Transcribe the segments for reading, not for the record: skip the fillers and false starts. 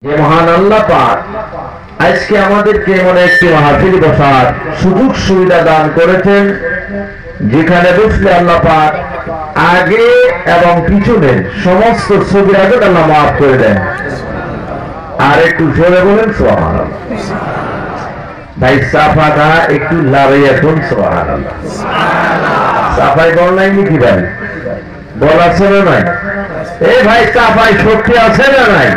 যে মহান আল্লাহ পাক আজকে আমাদেরকে এমন একটি মাহফিল বসার সুযোগ সুবিধা দান করেছেন, যেখানে বসলে আল্লাহ পাক আগে এবং পিছনের সমস্ত ছবিরাকে আল্লাহ মাফ করে দেন। আর একটু জোরে বলেন সুবহানাল্লাহ। ভাই সাফাটা একটু লাগাইয়া কোন সুবহানাল্লাহ। সাফাই বল নাই নাকি ভাই? বল আছে না নাই? এই ভাই সাফাই শক্তি আছে না নাই?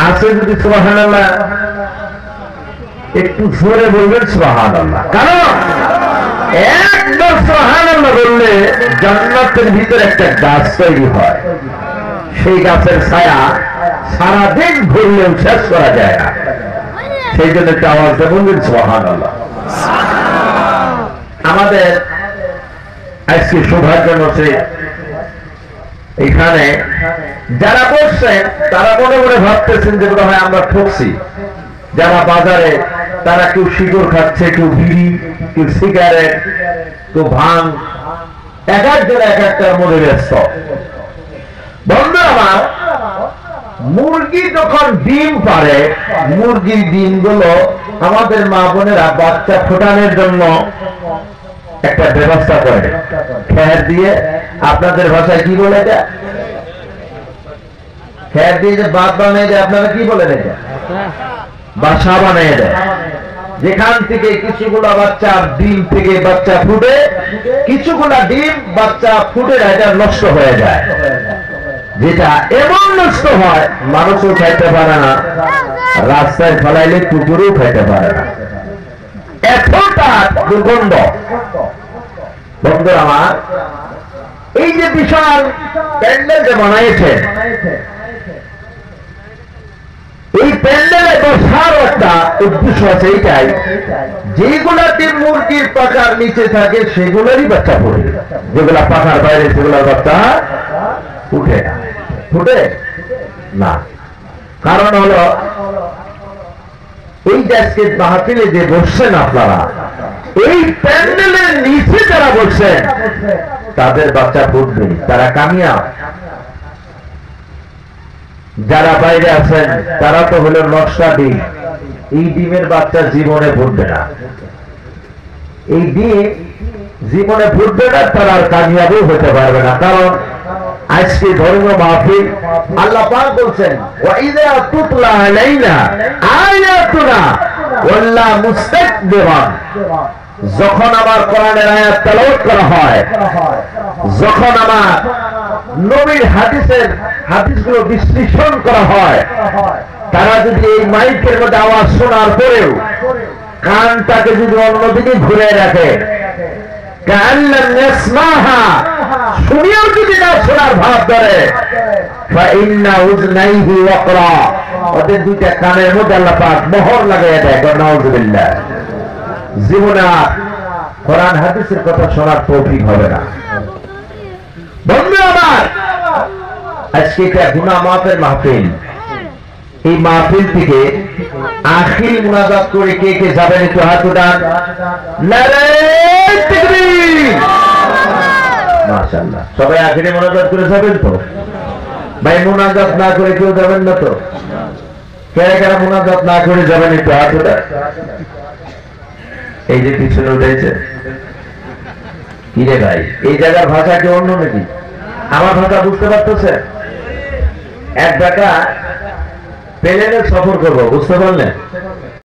আছে যদি সুবহানাল্লাহ একটু জোরে বলবেন সুবহানাল্লাহ। কারণ একবার সুবহানাল্লাহ বললে জান্নাতের ভিতরে একটা গাছ তৈরি হয়, সেই গাছের ছায়া সারাদিন ঘুরলেও শেষ করা যায় না। সেই জন্য একটা আওয়াজটা বলবেন সুবহানাল্লাহ। আমাদের আজকে সৌভাগ্য নসে এখানে যারা বসছেন তারা মনে মনে ভাবতেছেন যে বোধ হয় আমরা ঠকছি। যারা বাজারে তারা কেউ শিকড় খাচ্ছে, কেউ বিড়ি, কেউ সিগারেট, কেউ ভাঙ, এক একজন এক একটার মধ্যে ব্যস্ত। বন্ধু আমার, মুরগি যখন ডিম পারে, মুরগির ডিমগুলো আমাদের মা বোনেরা বাচ্চা ফোটানোর জন্য একটা ব্যবস্থা করে, খের দিয়ে। আপনাদের ভাষায় কি বলে এটা? খের দিয়ে যে বাদ বানিয়ে দেয়, আপনারা কি বলেন এটা? বাসা বানিয়ে দেয়, যেখান থেকে কিছুগুলা বাচ্চা ডিম থেকে বাচ্চা ফুটে, কিছুগুলা ডিম বাচ্চা ফুটে এটা নষ্ট হয়ে যায়। যেটা এমন নষ্ট হয় মানুষও খাইতে পারে না, রাস্তায় ফেলাইলে কুকুরও খাইতে পারে না, এতটা দুর্গন্ধ। বন্ধু আমার, এই যে বিশাল প্যান্ডেল যে বানাইছে, এই প্যান্ডেলে বসার একটা উদ্দেশ্য আছে এইটাই, যেগুলাতে মুরগির পাখার নিচে থাকে সেগুলোরই বাচ্চা ফুটে, যেগুলা পাখার বাইরে সেগুলোর বাচ্চা উঠে না, ফুটে না। কারণ হলো এই আজকে মাহফিলে যে বসছেন আপনারা, এই প্যান্ডেলের নিচে যারা বসছেন তাদের বাচ্চা ফুটবে, তারা কামিয়াব। যারা বাইরে আছেন তারা তো হলো নকশা ডিম, এই ডিমের বাচ্চা জীবনে ফুটবে না, এই ডিম জীবনে ফুটবে না, তারা আর কামিয়াবও হতে পারবে না। কারণ আজকে ধর্মীয় মাহফিল আল্লাহ পাক বলছেন, ওয়াইযা তুতলা আলাইনা আয়াতুনা ওয়াল্লা মুস্তাকবিরান। যখন আমার কোরআনের আয়াত তেলাওয়াত করা হয়, যখন আমার নবীর হাদিসগুলো বিশ্লেষণ করা হয়, তারা যদি এই মাইকের মধ্যে আওয়াজ শোনার পরেও কানটাকে যদি অন্যদিকে ঘুরে রাখে, কাআল্লাম ইয়াসমাহা, শুনিয়াও যদি না শোনার ভাব ধরে, ফাইন্না উযনাইহি ওয়াকরা, ওদের দুইটা কানের মধ্যে আল্লাহ পাক মোহর লাগাইয়া দেয়। নাউযুবিল্লাহ। জীবনে কোরআন হাদিসের কথা শোনার তৌফিক হবে না। বন্ধু আমার, আজকে একটা গুনাহ মাফের মাহফিল। এই মাহফিল থেকে আখির মুনাজাত করে কে কে যাবেন একটু হাত উঠান। নারায়ে তাকবীর। মাশাআল্লাহ, সবাই আখিরে মুনাজাত করে যাবেন তো? ভাই মুনাজাত না করে কেউ যাবেন না তো? কারা কারা মুনাজাত না করে যাবেন একটু হাত উঠান। এই যে পিছনে উঠেছে, কি রে ভাই, এই জায়গার ভাষা কি অন্য নাকি? আমার ভাষা বুঝতে পারতেছে? এক বেটা প্লেনে সফর করবো, বুঝতে পারলেন?